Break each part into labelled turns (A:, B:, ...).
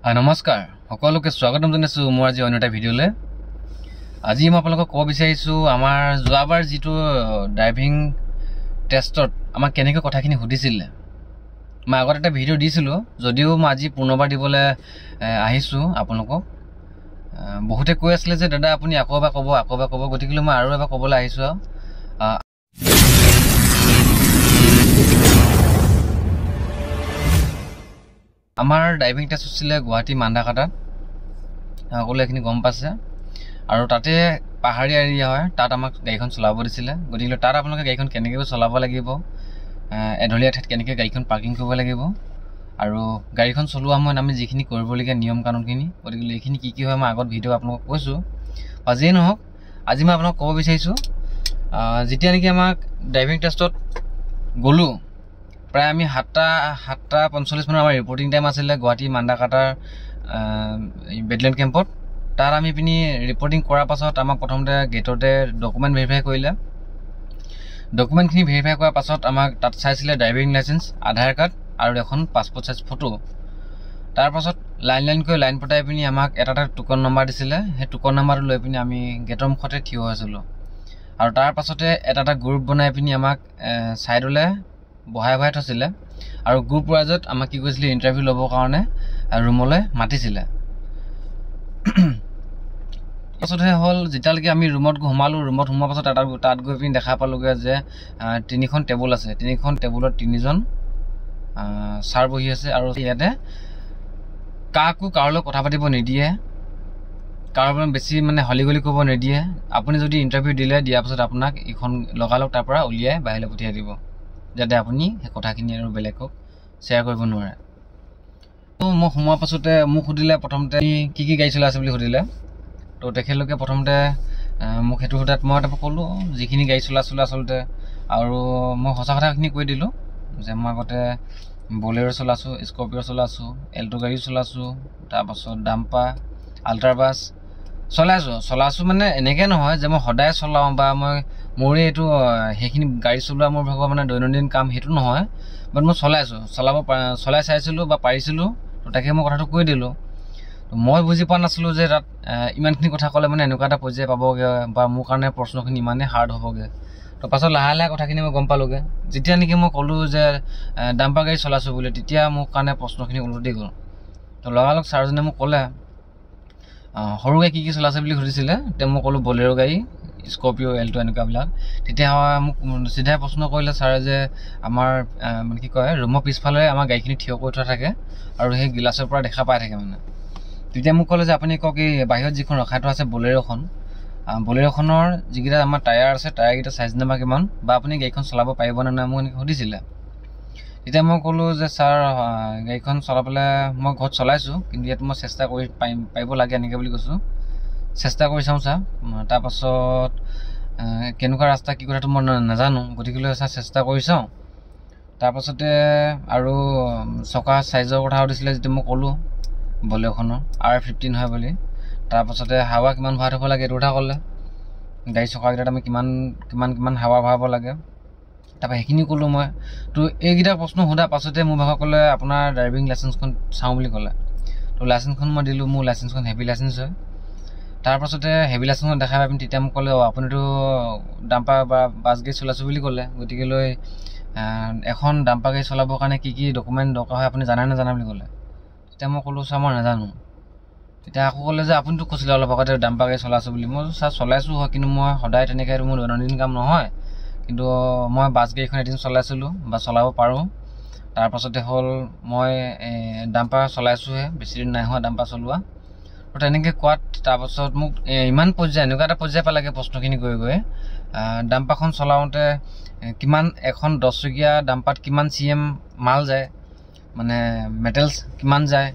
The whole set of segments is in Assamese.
A: নমস্কাৰ সকলোকে স্বাগতম জনাইছো মোৰ আজি অন্য এটা ভিডিঅ'লৈ। আজি মই আপোনালোকক ক'ব বিচাৰিছো আমাৰ যোৱাবাৰ যিটো ড্ৰাইভিং টেষ্টত আমাক কেনেকৈ কথাখিনি সুধিছিল। মই আগত এটা ভিডিঅ' দিছিলোঁ, যদিও মই আজি পুনৰবাৰ দিবলৈ আহিছোঁ আপোনালোকক। বহুতে কৈ আছিলে যে দাদা আপুনি আকৌ এবাৰ ক'ব, গতিকে মই আৰু এবাৰ ক'বলৈ আহিছোঁ। আমাৰ ড্ৰাইভিং টেষ্ট হৈছিলে গুৱাহাটী মান্দাকাটাত, সকলোৱে এইখিনি গম পাইছে। আৰু তাতে পাহাৰীয়া এৰিয়া হয়, তাত আমাক গাড়ীখন চলাব দিছিলে। গতিকে তাত আপোনালোকে গাড়ীখন কেনেকৈ চলাব লাগিব, এঢলীয়া ঠাইত কেনেকৈ গাড়ীখন পাৰ্কিং কৰিব লাগিব, আৰু গাড়ীখন চলোৱা সময়ত আমি যিখিনি কৰিবলগীয়া নিয়ম কানুনখিনি, গতিকে এইখিনি কি হয় মই আগত ভিডিঅ' আপোনালোকক কৈছোঁ। বা যিয়েই নহওক, আজি মই আপোনাক ক'ব বিচাৰিছোঁ, যেতিয়া নেকি আমাক ড্ৰাইভিং টেষ্টত গ'লোঁ, প্ৰায় আমি 7:45 মানৰ আমাৰ ৰিপৰ্টিং টাইম আছিলে গুৱাহাটী মান্দাকাটাৰ বেটেলিয়ন কেম্পত। তাত আমি পিনি ৰিপৰ্টিং কৰাৰ পাছত আমাক প্ৰথমতে গেটতে ডকুমেণ্ট ভেৰিফাই কৰিলে। ডকুমেণ্টখিনি ভেৰিফাই কৰাৰ পাছত আমাক তাত চাইছিলে ড্ৰাইভিং লাইচেঞ্চ, আধাৰ কাৰ্ড আৰু এখন পাছপৰ্ট চাইজ ফটো। তাৰপাছত লাইনকৈ লাইন পতাই পিনি আমাক এটা টোকন নম্বৰ দিছিলে। সেই টোকন নম্বৰটো লৈ পিনি আমি গেটৰ মুখতে থিয় হৈছিলোঁ। আৰু তাৰ পাছতে এটা গ্ৰুপ বনাই পিনি আমাক ছাইডলৈ বহাই থৈছিলে। আৰু গ্ৰুপ ৱাইজত আমাক কি কৈছিলে, ইণ্টাৰভিউ ল'বৰ কাৰণে ৰুমলৈ মাতিছিলে। তাৰপাছতহে হ'ল, যেতিয়ালৈকে আমি ৰুমত সোমালোঁ, ৰুমত সোমোৱাৰ পাছত তাত গৈ পিনি দেখা পালোঁগৈ যে 3খন টেবুল আছে। 3খন টেবুলত 3জন ছাৰ বহি আছে। আৰু ইয়াতে কাৰোলৈ কথা পাতিব নিদিয়ে, কাৰোবাৰ বেছি হলিগলি কৰিব নিদিয়ে। আপুনি যদি ইণ্টাৰভিউ দিয়াৰ পাছত আপোনাক ইখন লগালগ তাৰ পৰা উলিয়াই বাহিৰলৈ পঠিয়াই দিব, যাতে আপুনি সেই কথাখিনি আৰু বেলেগক শ্বেয়াৰ কৰিব নোৱাৰে। তো মই সোমোৱাৰ পাছতে মোক সুধিলে, প্ৰথমতে কি গাড়ী চলাই আছে বুলি সুধিলে। তো তেখেতলোকে প্ৰথমতে মোক সেইটো সোধাত মই তাৰপৰা ক'লোঁ যিখিনি গাড়ী চলাইছিলোঁ আচলতে। আৰু মই সঁচা কথাখিনি কৈ দিলোঁ যে মই আগতে বলেৰ' চলাইছোঁ, স্কৰ্পিঅ' চলাইছোঁ, এল্টো গাড়ী চলাইছোঁ, তাৰপাছত ডাম্পাৰ, আল্ট্ৰা বাছ চলাইছোঁ। এনেকৈ নহয় যে মই সদায় চলাওঁ বা মোৰে এইটো সেইখিনি গাড়ী চলোৱা মোৰ ভাগৰ দৈনন্দিন কাম, সেইটো নহয়। বাট মই চলাই চাইছিলোঁ বা পাৰিছিলোঁ। তো তাকে মই কথাটো কৈ দিলোঁ। মই বুজি পোৱা নাছিলোঁ যে তাত ইমানখিনি কথা ক'লে এনেকুৱা এটা পৰ্যায় পাবগৈ বা মোৰ কাৰণে প্ৰশ্নখিনি ইমানেই হাৰ্ড হ'বগৈ। তো পাছত লাহে কথাখিনি মই গম পালোঁগৈ। যেতিয়া নেকি মই ক'লোঁ যে ডাম্পাৰ গাড়ী চলাইছোঁ বুলি, তেতিয়া মোৰ কাৰণে প্ৰশ্নখিনি ওলটি গ'ল। তো লগালগ ছাৰজনে মোক ক'লে, সৰু গাড়ী কি চলাইছে বুলি সুধিছিলে। তেতিয়া মই ক'লোঁ বলেৰ' গাড়ী, স্কৰ্পিঅ', এল্টো এনেকুৱাবিলাক। তেতিয়া মোক চিধাই প্ৰশ্ন কৰিলে ছাৰে যে আমাৰ কি কয়, ৰুমৰ পিছফালে আমাৰ গাড়ীখিনি থিয় কৰি থোৱা থাকে আৰু সেই গিলাচৰ পৰা দেখা পাই থাকে। তেতিয়া মোক ক'লে যে আপুনি কওক, এই বাহিৰত যিখন ৰখাই থোৱা আছে বলেৰ'খনৰ যিকেইটা আমাৰ টায়াৰ আছে, টায়াৰকেইটা চাইজ নাম্বাৰ কিমান, বা আপুনি গাড়ীখন চলাব পাৰিব নে নাই, মোক এনেকৈ সুধিছিলে। তেতিয়া মই ক'লোঁ যে ছাৰ, গাড়ীখন চলাবলৈ মই ঘৰত চলাইছোঁ, কিন্তু ইয়াত মই চেষ্টা কৰি পাৰিব লাগে, এনেকৈ বুলি কৈছোঁ। চেষ্টা কৰি চাওঁ ছাৰ। তাৰপাছত কেনেকুৱা ৰাস্তা কি কথাটো মই নাজানো, গতিকেলৈ ছাৰ চেষ্টা কৰি চাওঁ। তাৰপাছতে আৰু চকা চাইজৰ কথা সুধিছিলে, যিটো মই ক'লোঁ বলেৰ'খনৰ R15 হয় বুলি। তাৰপাছতে হাৱা কিমান ভৰাই থ'ব লাগে এইটো কথা ক'লে। গাড়ী চকাকেইটাত আমি কিমান হাৱা ভৰাব লাগে, তাৰপৰা সেইখিনি ক'লোঁ মই। তো এইকেইটা প্ৰশ্ন সোধাৰ পাছতে মোৰ ভাগৰ ক'লে আপোনাৰ ড্ৰাইভিং লাইচেঞ্চখন চাওঁ বুলি ক'লে। তো লাইচেঞ্চখন মই দিলোঁ। মোৰ লাইচেঞ্চখন হেভি লাইচেঞ্চ হয়। তাৰপাছতে হেভি লাইচেঞ্চখন দেখা পাই পিনি তেতিয়া মোক ক'লে, আপুনিতো ডাম্পাৰ বা বাছ গাড়ী চলাইছোঁ বুলি ক'লে, গতিকেলৈ এখন ডাম্পাৰ গাড়ী চলাবৰ কাৰণে কি ডকুমেণ্ট দৰকাৰ হয় আপুনি জানে বুলি ক'লে। তেতিয়া মই ক'লোঁ, ছাৰ মই নাজানো। তেতিয়া আকৌ ক'লে যে আপুনিতো কৈছিলে অলপ আগতে ডাম্পাৰ গাড়ী চলাইছোঁ বুলি। মই ছাৰ চলাইছোঁ হয়, কিন্তু মই সদায় তেনেকৈ মোৰ দৈনন্দিন কাম নহয়। কিন্তু মই বাছ গাড়ীখন এদিন চলাইছিলোঁ বা চলাব পাৰোঁ। তাৰপাছতে হ'ল মই ডাম্পাৰ চলাইছোঁহে, বেছি দিন নাই হোৱা ডাম্পাৰ চলোৱা। তো তেনেকৈ কোৱাত তাৰপাছত মোক ইমান এনেকুৱা এটা পৰ্যায় পালেগৈ প্ৰশ্নখিনি গৈ ডাম্পাৰখন চলাওঁতে কিমান, এখন 10 চকীয়া ডাম্পাৰত কিমান CM মাল যায়, মেটেলছ কিমান যায়,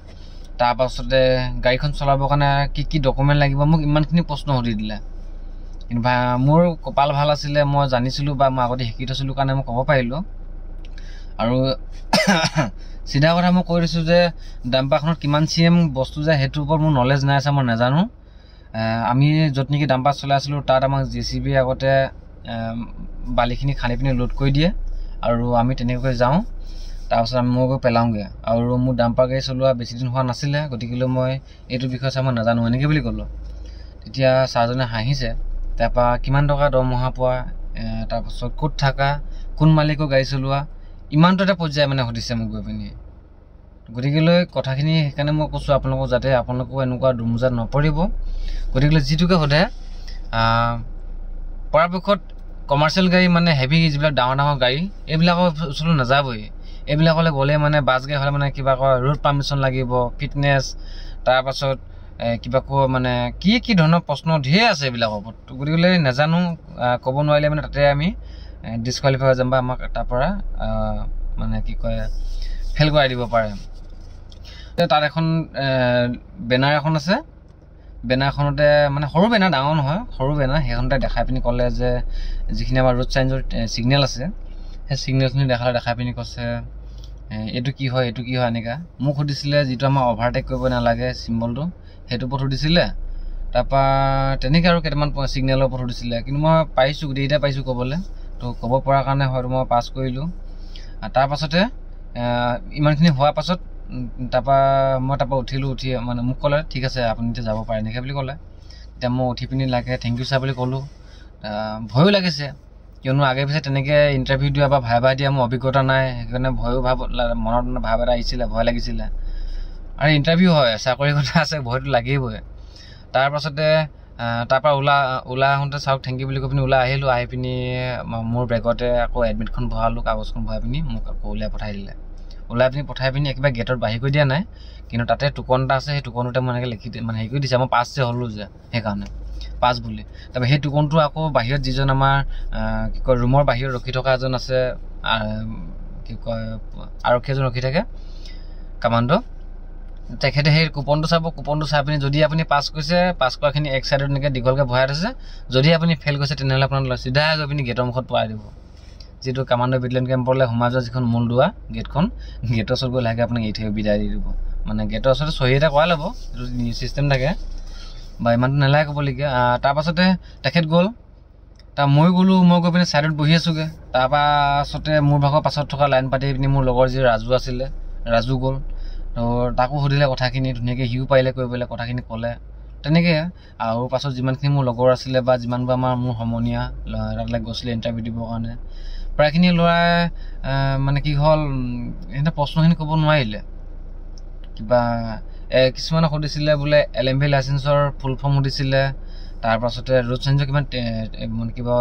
A: তাৰপাছতে গাড়ীখন চলাবৰ কাৰণে কি ডকুমেণ্ট লাগিব, মোক ইমানখিনি প্ৰশ্ন সুধি দিলে। কিন্তু মোৰ কপাল ভাল আছিলে, মই জানিছিলোঁ বা মই আগতে শিকি থৈছিলোঁ কাৰণে মই ক'ব পাৰিলোঁ। আৰু চিধা কথা মই কৈ দিছোঁ যে ডাম্পাৰখনত কিমান CM বস্তু যায় সেইটোৰ ওপৰত মোৰ নলেজ নাই, আছে মই নাজানো। আমি য'ত নেকি ডাম্পাৰ চলাইছিলোঁ তাত আমাক JCB আগতে বালিখিনি খান্দি পিনি লোড কৰি দিয়ে, আৰু আমি তেনেকৈ যাওঁ। তাৰপিছত মই গৈ পেলাওঁগৈ আৰু মোৰ ডাম্পাৰ গাড়ী চলোৱা বেছি দিন হোৱা নাছিলে, গতিকেলৈ মই এইটো বিষয়ে চাই মই নাজানো এনেকৈ বুলি ক'লোঁ। তেতিয়া ছাৰজনে হাঁহিছে। তাৰপৰা কিমান টকা দৰমহা পোৱা, তাৰপাছত ক'ত থাকা, কোন মালিকৰ গাড়ী চলোৱা, ইমানটো এটা পৰ্যায় মানে সুধিছে মোক গৈ পিনি। গতিকেলৈ কথাখিনি সেইকাৰণে মই কৈছোঁ আপোনালোকক, যাতে আপোনালোকো এনেকুৱা দুমোজাত নপৰিব। গতিকেলৈ যিটোকে সোধে পৰাপক্ষত কমাৰ্চিয়েল গাড়ী মানে হেভি যিবিলাক ডাঙৰ ডাঙৰ গাড়ী এইবিলাকৰ ওচৰলৈ নাযাবই। এইবিলাকলৈ গ'লে মানে বাছ গাড়ী হ'লে মানে কিবা কয় ৰোড পাৰ্মিশ্যন লাগিব, ফিটনেছ, তাৰপাছত কিবা মানে কি ধৰণৰ প্ৰশ্ন ধেৰ আছে এইবিলাকৰ ওপৰত। গতিকে নাজানো, ক'ব নোৱাৰিলে মানে তাতে আমি ডিছকুৱালিফাই হৈ যাম বা আমাক তাৰ পৰা মানে কি কয় ফেইল কৰাই দিব পাৰে। তাত এখন বেনাৰ এখন আছে, বেনাৰখনতে মানে সৰু বেনাৰ, ডাঙৰ নহয়, সৰু বেনাৰ, সেইখনতে দেখাই পিনি ক'লে যে যিখিনি আমাৰ ৰোড চাইনৰ ছিগনেল আছে সেই ছিগনেলখিনি দেখাই পিনি কৈছে এইটো কি হয় এইটো কি হয় এনেকুৱা। মোক সুধিছিলে যিটো আমাৰ অভাৰটেক কৰিব নালাগে চিম্বলটো, সেইটো ওপৰত সুধিছিলে। তাৰপৰা তেনেকৈ আৰু কেইটামান ছিগনেলৰ ওপৰত সুধিছিলে, কিন্তু মই পাৰিছোঁ, গোটেইকেইটা পাৰিছোঁ ক'বলৈ। তো ক'ব পৰাৰ কাৰণে হয়তো মই পাছ কৰিলোঁ। তাৰপাছতে ইমানখিনি হোৱাৰ পাছত মই উঠিলোঁ। উঠি মানে মোক ক'লে ঠিক আছে আপুনি এতিয়া যাব পাৰে এনেকৈ বুলি ক'লে। এতিয়া মই উঠি পিনি লাগে থেংক ইউ ছাৰ বুলি ক'লোঁ। ভয়ো লাগিছে, কিয়নো আগে পিছে তেনেকৈ ইণ্টাৰভিউ দিয়া বা ভাইভা দিয়া মোৰ অভিজ্ঞতা নাই, সেইকাৰণে মনত ভাৱ এটা আহিছিলে, ভয় লাগিছিলে। আৰু ইণ্টাৰভিউ হয়, চাকৰি কথা আছে, ভয়টো লাগিবই। তাৰপাছতে তাৰপৰা ওলাই আহোঁতে চাওক থেংক ইউ বুলি কৈ পিনি ওলাই আহিলোঁ। আহি পিনি মোৰ বেগতে আকৌ এডমিটখন ভৰালোঁ, কাগজখন ভৰাই পিনি মোক আকৌ ওলাই পঠাই দিলে। পঠাই পিনি একেবাৰে গেটত বাহিৰ কৰি দিয়া নাই, কিন্তু তাতে টুকন এটা আছে, সেই টুকনটোতে মই এনেকৈ লিখি মানে হেৰি কৰি দিছে। মই পাছ যে হ'লোঁ যে সেইকাৰণে পাছ বুলি। তাৰপৰা সেই টুকনটো আকৌ বাহিৰত যিজন আমাৰ কি কয় ৰুমৰ বাহিৰত ৰখি থকা এজন আছে, কি কয় আৰক্ষী এজন ৰখি থাকে, কামাণ্ড, তেখেতে সেই কুপনটো চাব। কুপনটো চাই পিনি যদি আপুনি পাছ কৰিছে, পাছ কৰাখিনি এক চাইডত এনেকৈ দীঘলকৈ ভৰাই থৈছে। যদি আপুনি ফেইল কৰিছে তেনেহ'লে আপোনাক চিধা গৈ পিনি গেটৰ মুখত পৰাই দিব, যিটো কামাণ্ড বেটেলিয়ন কেম্পলৈ সোমাই যোৱা যিখন মূল দুৱাৰ গেটখন, গেটৰ ওচৰত গৈ লাহেকৈ আপোনাক এৰি থৈ বিদায় দি দিব। মানে গেটৰ ওচৰতে চহী এটা কৰাই ল'ব, সেইটো ছিষ্টেম থাকে বা ইমানটো নালাগে ক'বলগীয়া। তাৰপাছতে তেখেত গ'ল, মই গ'লোঁ। মই গৈ পিনি ছাইডত বহি আছোঁগৈ। তাৰপাছতে মোৰ ভাগৰ পাছত থকা লাইন পাতি পিনি মোৰ লগৰ যি ৰাজু আছিলে, ৰাজু গ'ল। তো তাকো সুধিলে কথাখিনি, ধুনীয়াকৈ সিও পাৰিলে কৰিবলৈ, কথাখিনি ক'লে। তেনেকৈ আৰু পাছত যিমানখিনি মোৰ লগৰ আছিলে বা যিমানবোৰ মোৰ সমনীয়া তালৈ গৈছিলে ইণ্টাৰভিউ দিবৰ কাৰণে, প্ৰায়খিনি ল'ৰাই মানে কি হ'ল সিহঁতে প্ৰশ্নখিনি ক'ব নোৱাৰিলে। কিবা কিছুমানে সুধিছিলে বোলে LMV লাইচেঞ্চৰ ফুল ফৰ্ম সুধিছিলে। তাৰপাছতে ৰোড চেঞ্জৰ কিবা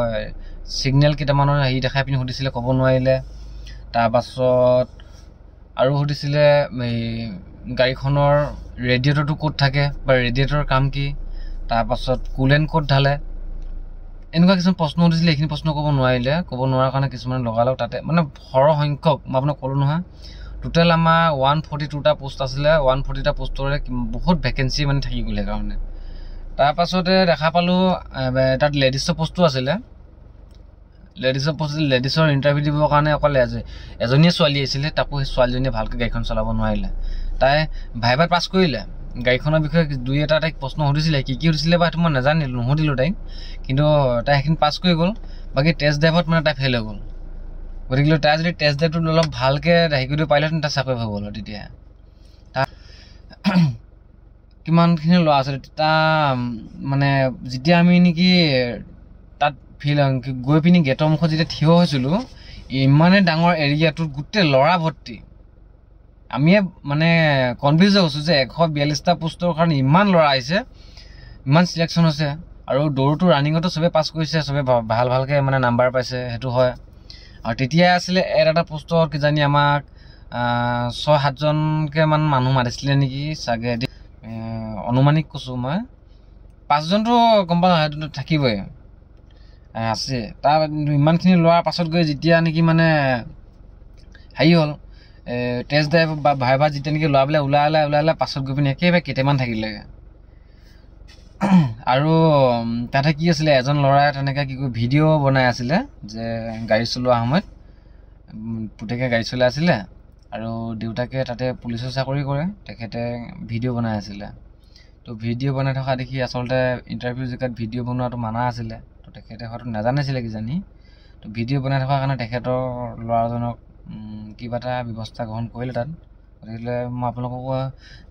A: ছিগনেল কেইটামানৰ হেৰি দেখাই পিনি সুধিছিলে, ক'ব নোৱাৰিলে। তাৰপাছত আৰু সুধিছিলে এই গাড়ীখনৰ ৰেডিয়েটৰটো ক'ত থাকে বা ৰেডিয়েটৰৰ কাম কি, তাৰপাছত কুলেণ্ট ক'ত ঢালে, এনেকুৱা কিছুমান প্ৰশ্ন সুধিছিলে। এইখিনি প্ৰশ্ন ক'ব নোৱাৰিলে। ক'ব নোৱাৰাৰ কাৰণে কিছুমান লগালগ তাতে মানে সৰহ সংখ্যক, মই আপোনাক ক'লোঁ নহয়, টোটেল আমাৰ 142টা পোষ্ট আছিলে। 140টা পোষ্টৰে বহুত ভেকেঞ্চি মানে থাকি গ'ল সেইকাৰণে। তাৰপাছতে দেখা পালোঁ তাত লেডিছৰ পোষ্টো আছিলে। লেডিছৰ ইণ্টাৰভিউ দিবৰ কাৰণে অকল এজনীয়ে ছোৱালী আহিছিলে, তাকো সেই ছোৱালীজনীয়ে ভালকৈ গাড়ীখন চলাব নোৱাৰিলে। তাই ভাইভাত পাছ কৰিলে। গাড়ীখনৰ বিষয়ে দুই এটা তাইক প্ৰশ্ন সুধিছিলে, কি সুধিছিলে বা সেইটো মই নাজানিলোঁ, নুসুধিলোঁ তাইক, কিন্তু তাই সেইখিনি পাছ কৰি গ'ল। বাকী টেষ্ট ড্ৰাইভত মানে তাই ফেইল হৈ গ'ল। গতিকে তাই যদি টেষ্ট ড্ৰাইভটোত অলপ ভালকৈ হেৰি কৰিব পাৰিলেহেঁতেন, তাই চাকৰি হৈ গ'ল। তেতিয়া তাত কিমানখিনি ল'ৰা আছিলে তাত মানে, যেতিয়া আমি নেকি তাত গৈ পিনি গেটৰ মুখত যেতিয়া থিয় হৈছিলোঁ, ইমানেই ডাঙৰ এৰিয়াটোত গোটেই ল'ৰা ভৰ্তি। আমিয়ে মানে কনফিউজ হৈ গৈছোঁ যে 142টা পোষ্টৰ কাৰণে ইমান ল'ৰা আহিছে, ইমান চিলেকশ্যন হৈছে। আৰু দৌৰটো ৰানিঙতো চবেই পাছ কৰিছে, চবেই ভালকৈ মানে নাম্বাৰ পাইছে, সেইটো হয়। আৰু তেতিয়াই আছিলে এটা পোষ্টত কিজানি আমাক 6-7জনকৈ মান মানুহ মাতিছিলে নেকি চাগে, অনুমানিক কৈছোঁ মই। 5জনটো গম পাওঁ সেইটো থাকিবই আছে। তাৰ ইমানখিনি লোৱাৰ পাছত গৈ যেতিয়া নেকি মানে হেৰি হ'ল, টেষ্ট ড্ৰাইভ বা ভাইভা যেতিয়া নেকি ল'ৰাবিলাক ওলাই পাছত গৈ পিনি একেবাৰে কেইটামান থাকিলেগৈ। আৰু তাতে কি আছিলে, এজন ল'ৰাই তেনেকৈ কি কয় ভিডিঅ' বনাই আছিলে যে গাড়ী চলোৱা সময়ত, পুতেকে গাড়ী চলাই আছিলে আৰু দেউতাকে তাতে পুলিচৰ চাকৰি কৰে, তেখেতে ভিডিঅ' বনাই আছিলে। তো ভিডিঅ' বনাই থকা দেখি আচলতে ইণ্টাৰভিউ জেগাত ভিডিঅ' বনোৱাটো মানা আছিলে। তো তেখেতে হয়তো নাজানিছিলে কিজানি। তো ভিডিঅ' বনাই থকাৰ কাৰণে তেখেতৰ ল'ৰাজনক কিবা এটা ব্যৱস্থা গ্ৰহণ কৰিলে তাত। গতিকে মই আপোনালোকক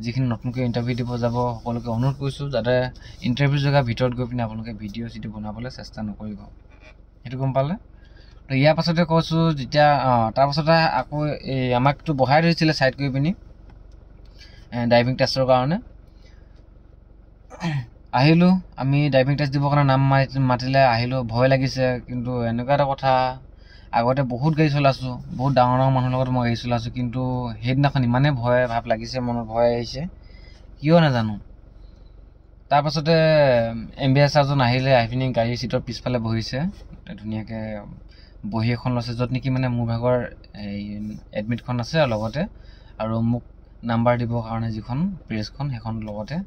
A: যিখিনি নতুনকৈ ইণ্টাৰভিউ দিব যাব সকলোকে অনুৰোধ কৰিছোঁ যাতে ইণ্টাৰভিউ জেগাৰ ভিতৰত গৈ পিনে আপোনালোকে ভিডিঅ' চিডিঅ' বনাবলৈ চেষ্টা নকৰিব, সেইটো গম পালে। তো ইয়াৰ পাছতে কৈছোঁ যেতিয়া তাৰপাছতে আকৌ এই আমাকতো বহাই ধৰিছিলে ছাইড কৰি পিনি ড্ৰাইভিং টেষ্টৰ কাৰণে। আহিলোঁ, আমি ড্ৰাইভিং টেষ্ট দিবৰ কাৰণে নাম মাতিলে আহিলোঁ, ভয় লাগিছে। কিন্তু এনেকুৱা এটা কথা, আগতে বহুত গাড়ী চলাইছোঁ, বহুত ডাঙৰ ডাঙৰ মানুহৰ লগত মই গাড়ী চলাইছোঁ, কিন্তু সেইদিনাখন ইমানেই ভয় ভাৱ লাগিছে, মনত ভয় আহিছে কিয় নাজানো। তাৰপাছতে এম্বেছাৰজন আহিলে, আহি পিনি গাড়ীৰ ছিটৰ পিছফালে বহিছে, ধুনীয়াকৈ বহী এখন লৈছে য'ত নেকি মানে মোৰ ভাগৰ এই এডমিটখন আছে লগতে, আৰু মোক নাম্বাৰ দিবৰ কাৰণে যিখন প্ৰেছখন সেইখন লগতে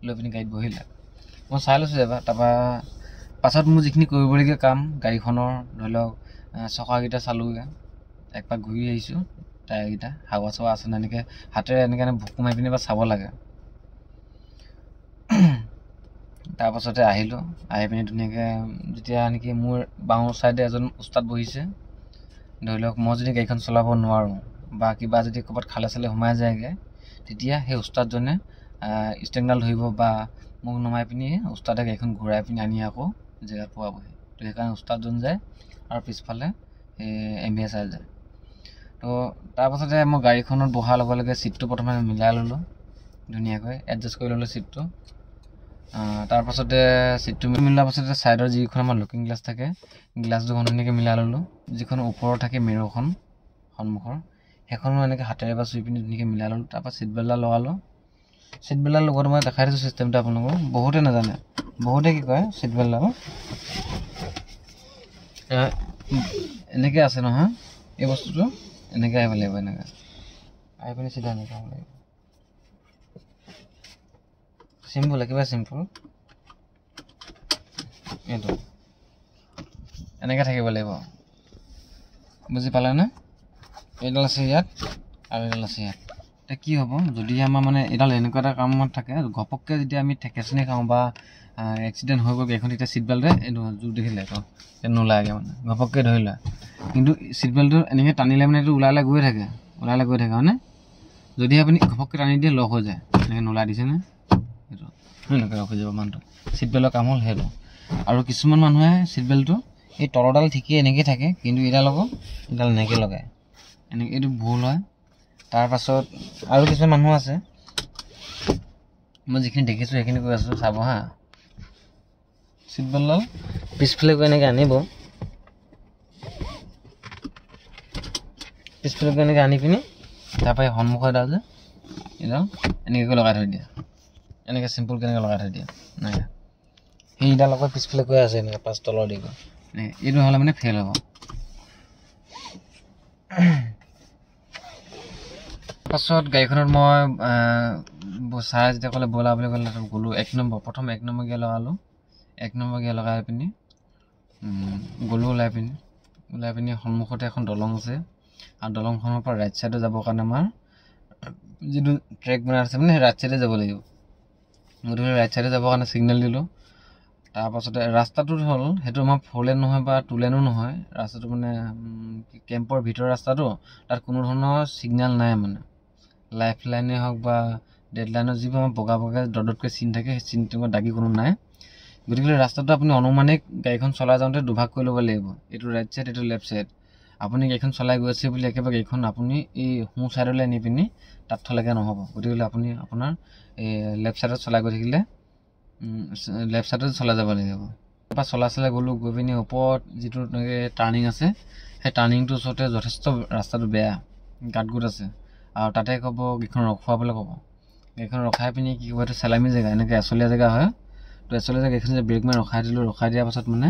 A: লৈ পিনি গাড়ীত বহিলে। মই চাই লৈছোঁ এবাৰ। তাৰপৰা পাছত মোৰ যিখিনি কৰিবলগীয়া কাম গাড়ীখনৰ, ধৰি লওক চকাকেইটা চালোঁগৈ, একপাক ঘূৰি আহিছোঁ, টায়াৰকেইটা হাৱা চাৱা আছে নে এনেকৈ হাতেৰে এনেকৈ ভুকু মাৰি পিনি বা চাব লাগে। তাৰপাছতে আহিলোঁ, আহি পিনি ধুনীয়াকৈ যেতিয়া নেকি মোৰ বাওঁ ছাইডে এজন উস্তাদ বহিছে, ধৰি লওক মই যদি গাড়ীখন চলাব নোৱাৰোঁ বা কিবা যদি ক'ৰবাত খালে চালে সোমাই যায়গৈ, তেতিয়া সেই উস্তাদজনে ষ্টেংডাল ধৰিব বা মোক নমাই পিনি উস্তাদে গাড়ীখন ঘূৰাই পিনি আনি আকৌ জেগাত পোৱাবহি। তো সেইকাৰণে উস্তাদজন যায় আৰু পিছফালে এই এম্বেছাৰ যায়। তো তাৰপাছতে মই গাড়ীখনত বহাৰ লগে লগে ছিটটো প্ৰথমে মিলাই ল'লোঁ, ধুনীয়াকৈ এডজাষ্ট কৰি ল'লোঁ ছিটটো। তাৰপাছতে ছিটটো মিলোৱাৰ পাছতে ছাইডৰ যিখন আমাৰ লুকিং গ্লাছ থাকে, গ্লাছ দুখন ধুনীয়াকৈ মিলাই ল'লোঁ। যিখন ওপৰত থাকে মিৰৰখন সন্মুখৰ, সেইখনো এনেকৈ হাতেৰে বা চুই পিনি ধুনীয়াকৈ মিলাই ল'লোঁ। তাৰপৰা ছিট বেল্টডাল লগালোঁ। ছিট বেল্টডাল লগতে মই দেখাই দিছোঁ চিষ্টেমটো আপোনালোকক, বহুতে নাজানে। বহুতে কি কয় ছিট বেল্টডাল এনেকৈ আছে নহয়, এই বস্তুটো এনেকৈ আহিব লাগিব, এনেকৈ আহি পিনি চিধা এনেকৈ হ'ব লাগিব। চিম্পুল, একেবাৰে চিম্পুল। এইটো এনেকৈ থাকিব লাগিব, বুজি পালেনে? এইডাল আছে ইয়াত আৰু এইডাল আছে ইয়াত। এতিয়া কি হ'ব যদি আমাৰ মানে এইডাল এনেকুৱা এটা কামত থাকে, ঘপককৈ যেতিয়া আমি ঠেকেচনি খাওঁ বা এক্সিডেণ্ট হৈ গ'ল গাড়ীখন, তেতিয়া ছিট বেল্টে এইটো জোৰ দেখিলে তো নোলায়গৈ, মানে ঘপককৈ ধৰি লয়। কিন্তু ছিট বেল্টটো এনেকৈ টানিলে মানে এইটো ওলালে গৈ থাকে হয়নে? যদি আপুনি ঘপককৈ টানি দিয়ে লক হৈ যায়, এনেকৈ নোলাই দিছেনে, সেইটো এনেকৈ ৰখি যাব মানুহটো। ছিট বেল্টৰ কাম হ'ল সেইটো। আৰু কিছুমান মানুহে ছিট বেল্টটো এই তলৰডাল ঠিকেই এনেকৈ থাকে, কিন্তু এইডাল আকৌ এইডাল এনেকৈ লগায়, এনেকৈ, এইটো ভুল হয়। তাৰপাছত আৰু কিছুমান মানুহ আছে, মই যিখিনি দেখিছোঁ সেইখিনি কৈ আছোঁ, চাব হা। ছিট বেল্টডাল পিছফালে গৈ এনেকৈ আনিব, পিছফালে গৈ এনেকৈ আনি পিনি তাৰপৰা এই সন্মুখৰ এডাল যে এইডাল এনেকৈ লগাই থৈ দিয়ে, এনেকৈ চিম্পুলকৈ এনেকৈ লগাই থৈ দিয়ে। এনেকৈ সেইডাল আকৌ পিছফালে গৈ আছে এনেকৈ পাঁচ তলৰ দি গৈ, এইটো হ'লে মানে ফেইল হ'ব। পাছত গাড়ীখনত মই চাই যেতিয়া ক'লে ব'লা বুলি ক'লে গ'লোঁ। প্ৰথম এক নম্বৰ গিয়াৰ লগালোঁ। এক নম্বৰ গিয়াৰ লগাই পিনি গ'লোঁ ওলাই পিনি সন্মুখতে এখন দলং আছে, আৰু দলংখনৰ পৰা ৰাইট ছাইডে যাবৰ কাৰণে আমাৰ যিটো ট্ৰেক বনাই আছে মানে সেই ৰাইট ছাইডে যাব লাগিব। গতিকে ৰাইট ছাইডে যাবৰ কাৰণে ছিগনেল দিলোঁ। তাৰপাছতে ৰাস্তাটো হ'ল সেইটো আমাৰ 4 লেন নহয় বা 2 লেনো নহয়, ৰাস্তাটো মানে কেম্পৰ ভিতৰৰ ৰাস্তাটো, তাত কোনো ধৰণৰ ছিগনেল নাই, মানে লাইফ লাইনে হওক বা ডেড লাইনৰ যিবোৰ আমাৰ বগা বগা দদতকৈ চিন থাকে, সেই চিনটো দাগি কোনো নাই। গতিকে ৰাস্তাটো আপুনি অনুমানিক গাড়ীখন চলাই যাওঁতে দুভাগ কৰি ল'ব লাগিব, এইটো ৰাইট ছাইড, এইটো লেফ্ট ছাইড। আপুনি গাড়ীখন চলাই গৈ আছে বুলি একেবাৰে গাড়ীখন আপুনি এই সোঁ ছাইডলৈ নি পিনি তাত থ'লেগৈ নহ'ব। গতিকে আপুনি আপোনাৰ এই লেফ্ট ছাইডত চলাই গৈ থাকিলে লেফ্ট ছাইডত চলাই যাব লাগিব। তাৰপৰা চলাই গ'লোঁ, গৈ পিনি ওপৰত যিটো টাৰ্ণিং আছে, সেই টাৰ্ণিংটোৰ ওচৰতে যথেষ্ট ৰাস্তাটো বেয়া, গাঁত আছে, আৰু তাতে ক'ব গাড়ীখন ৰখুৱাবলৈ ক'ব। গাড়ীখন ৰখাই পিনি কি ক'ব, এইটো চেলামী জেগা, এনেকৈ এচলীয়া জেগা হয়। তো এচলীয়া জেগা গাড়ীখন যে ব্ৰেক মাৰি ৰখাই দিলোঁ, ৰখাই দিয়াৰ পাছত মানে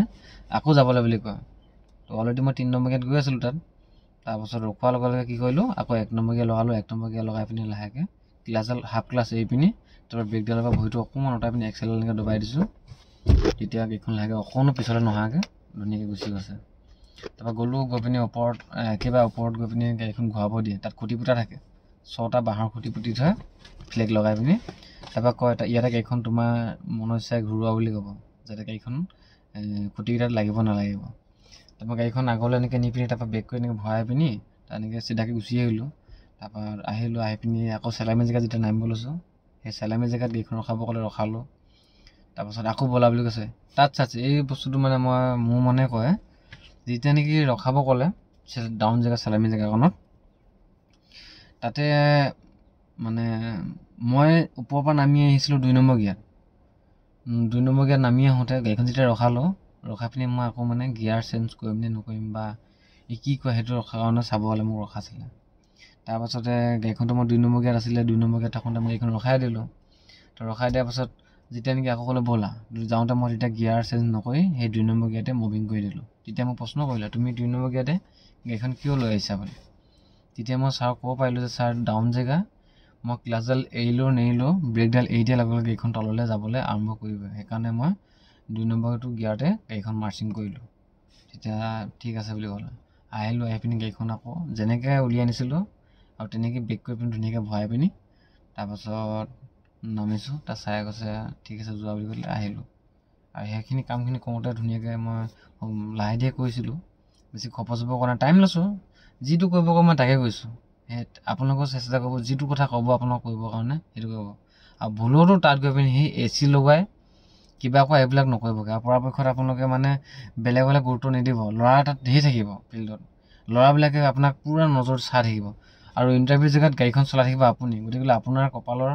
A: আকৌ যাবলৈ বুলি কয়। তো অলৰেডি মই 3 নম্বৰ গেট গৈ আছিলোঁ তাত। তাৰপাছত ৰখোৱাৰ লগে লগে কি কৰিলোঁ, আকৌ 1 নম্বৰ গিয়াৰ লগালোঁ। 1 নম্বৰ গিয়াৰ লগাই পিনি লাহেকৈ ক্লাছডাল হাফ ক্লাছ এৰি পিনি তাৰপৰা ব্ৰেকডালৰ পৰা ভৰিটো অকণমান অঁতাই পিনি এক্সেলডাল এনেকৈ দবাই দিছোঁ। তেতিয়া গাড়ীখন লাহেকৈ অকণো পিছলৈ নহাকৈ ধুনীয়াকৈ গুচি গৈছে। তাৰপৰা গ'লোঁ, গৈ পিনি ওপৰত একেবাৰে ওপৰত গৈ পিনি গাড়ীখন ঘূৰাব দিয়ে। তাত খুঁটি পুটা থাকে, 6টা বাঁহৰ খুঁটি পুতি থয় ফ্লেগ লগাই পিনি। তাৰপৰা কয় ইয়াতে গাড়ীখন তোমাৰ মনৰ ইচ্ছাৰে ঘূৰোৱা বুলি ক'ব, যাতে গাড়ীখন খুঁটিকেইটাত লাগিব নালাগিব। তাৰপৰা গাড়ীখন আগলৈ এনেকৈ নি পিনি তাৰপৰা বেক কৰি এনেকৈ ভৰাই পিনি তেনেকৈ চিধাকৈ গুচি আহিলোঁ। তাৰপৰা আহিলোঁ, আহি পিনি আকৌ চেলামী জেগাত যেতিয়া নামিব লৈছোঁ, সেই চেলামী জেগাত গাড়ীখন ৰখাব ক'লে, ৰখালোঁ। তাৰপাছত আকৌ ব'লা বুলি কৈছে। তাত চাইছে এই বস্তুটো মানে মোৰ মনে কয়, যেতিয়া নেকি ৰখাব ক'লে ডাউন জেগা চেলামী জেগাখনত, তাতে মানে মই ওপৰৰ পৰা নামি আহিছিলোঁ 2 নম্বৰ গিয়াৰত। 2 নম্বৰ গিয়াৰত নামি আহোঁতে গাড়ীখন যেতিয়া ৰখাই পিনি মই আকৌ মানে গিয়াৰ চেঞ্জ কৰিম নে নকৰিম বা কি কয় সেইটো ৰখাৰ কাৰণে চাবলৈ মোক ৰখাইছিলে। তাৰপাছতে গাড়ীখনটো মই 2 নম্বৰ গিয়াৰত আছিলে, 2 নম্বৰ গিয়াৰত থাকোঁতে মই গাড়ীখন ৰখাই দিলোঁ। তো ৰখাই দিয়াৰ পাছত যেতিয়া নেকি আকৌ ক'লে ব'লা, যাওঁতে মই তেতিয়া গিয়াৰ চেঞ্জ নকৰি সেই 2 নম্বৰ গিয়াৰতে মুভিং কৰি দিলোঁ। তেতিয়া মোক প্ৰশ্ন কৰিলে, তুমি 2 নম্বৰ গিয়াৰতে গাড়ীখন কিয় লৈ আহিছা বুলি। তেতিয়া মই ছাৰক ক'ব পাৰিলোঁ যে ছাৰ ডাউন জেগা, মই ক্লাছডাল এৰিলোঁ নেৰিলোঁ, ব্ৰেকডাল এৰি দিয়াৰ লগে লগে গাড়ীখন তললৈ যাবলৈ আৰম্ভ কৰিব, সেইকাৰণে মই 2 নম্বৰটো গিয়াৰতে গাড়ীখন মাৰ্চিং কৰিলোঁ। তেতিয়া ঠিক আছে বুলি ক'লে। আহিলোঁ, আহি পিনি গাড়ীখন আকৌ যেনেকৈ উলিয়াই আনিছিলোঁ আৰু তেনেকৈ ব্ৰেক কৰি পিনি ধুনীয়াকৈ ভৰাই পিনি তাৰপাছত নামিছোঁ। তাত ছাৰে কৈছে ঠিক আছে যোৱা বুলি ক'লে। আহিলোঁ, আৰু সেইখিনি কামখিনি কৰোঁতে ধুনীয়াকৈ মই লাহে ধীৰে কৰিছিলোঁ, বেছি খপচ কৰা নাই, টাইম লৈছোঁ। যিটো কৰিব কয় মই তাকে কৈছোঁ। সেই আপোনালোকেও চেষ্টা কৰিব, যিটো কথা ক'ব আপোনাক কৰিবৰ কাৰণে সেইটো কৰিব। আৰু ভুলতো তাত গৈ পিনি সেই AC লগাই কিবা কোৱা এইবিলাক নকৰিবগৈ। আৰু পৰাপক্ষত আপোনালোকে মানে বেলেগলৈ গুৰুত্ব নিদিব। ল'ৰা তাত ধেৰ থাকিব ফিল্ডত, ল'ৰাবিলাকে আপোনাক পূৰা নজৰ চাই থাকিব। আৰু ইণ্টাৰভিউ জেগাত গাড়ীখন চলাই থাকিব আপুনি। গতিকে আপোনাৰ কপালৰ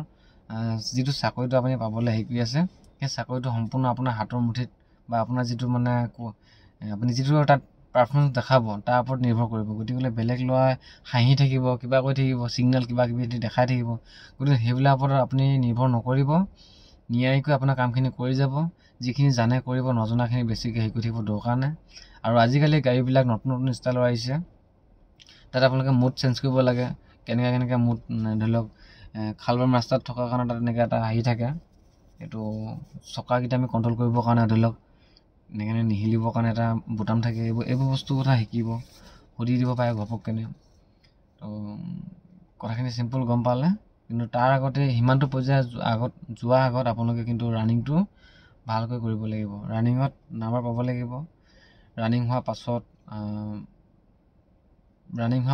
A: যিটো চাকৰিটো আপুনি পাবলৈ হেৰি কৰি আছে, সেই চাকৰিটো সম্পূৰ্ণ আপোনাৰ হাতৰ মুঠিত বা আপোনাৰ যিটো মানে আপুনি যিটো তাত পাৰফৰ্মেঞ্চ দেখাব তাৰ ওপৰত নিৰ্ভৰ কৰিব। গতিকে বেলেগ ল'ৰাই হাঁহি থাকিব, কিবা কৰি থাকিব, ছিগনেল কিবা কিবি দেখাই থাকিব। গতিকে সেইবিলাকৰ ওপৰত আপুনি নিৰ্ভৰ নকৰিব, নিয়াৰিকৈ আপোনাৰ কামখিনি কৰি যাব। যিখিনি জানে কৰিব, নজনাখিনি বেছিকৈ হেৰি কৰি থাকিব দৰকাৰ নাই। আৰু আজিকালি গাড়ীবিলাক নতুন নতুন ষ্টাইলৰ আহিছে, তাত আপোনালোকে মুড চেঞ্জ কৰিব লাগে। কেনেকৈ মুড, ধৰি লওক খালবাম ৰাস্তাত থকাৰ কাৰণে তাত এনেকৈ এটা হেৰি থাকে, এইটো চকাকেইটা আমি কণ্ট্ৰল কৰিবৰ কাৰণে ধৰি লওক এনেকৈ নিহিলিবৰ কাৰণে এটা বুটাম থাকে। এইবোৰ বস্তুৰ কথা শিকিব, সুধি দিব পাৰে ঘপককেনে। তো কথাখিনি চিম্পুল গম পালে, কিন্তু তাৰ আগতে সিমানটো পৰ্যায়ৰ যোৱাৰ আগত আপোনালোকে কিন্তু ৰানিংটো ভালকৈ কৰিব লাগিব। ৰানিঙত নাম্বাৰ পাব লাগিব। ৰানিং হোৱাৰ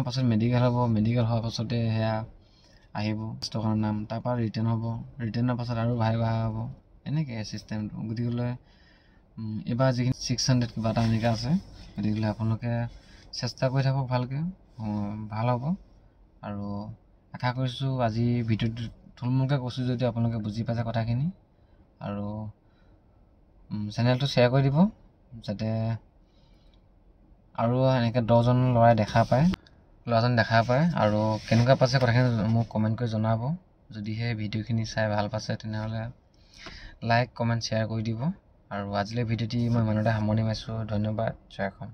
A: পাছত মেডিকেল হ'ব, মেডিকেল হোৱাৰ পাছতে সেয়া আহিব ষ্টকৰ নাম, তাৰপৰা ৰিটাৰ্ণ হ'ব, ৰিটাৰ্ণৰ পাছত আৰু ভাইভা হ'ব, এনেকৈ চিষ্টেমটো। গতিকে এইবাৰ যিখিনি 600 কিবা এটা এনেকৈ আছে, গতিকে আপোনালোকে চেষ্টা কৰি থাকক ভালকৈ, ভাল হ'ব। আৰু আশা কৰিছোঁ আজি ভিডিঅ'টো থুলমূলকৈ কৈছোঁ যদি আপোনালোকে বুজি পাইছে কথাখিনি। আৰু চেনেলটো শ্বেয়াৰ কৰি দিব যাতে আৰু এনেকৈ 10জন ল'ৰাই ল'ৰাজন দেখা পায়। আৰু কেনেকুৱা পাইছে কথাখিনি মোক কমেণ্ট কৰি জনাব। যদিহে ভিডিঅ'খিনি চাই ভাল পাইছে তেনেহ'লে লাইক, কমেণ্ট, শ্বেয়াৰ কৰি দিব। আৰু আজিলৈ ভিডিঅ'টি মই ইমানতে সামৰণি মাৰিছোঁ। ধন্যবাদ, জয় অসম।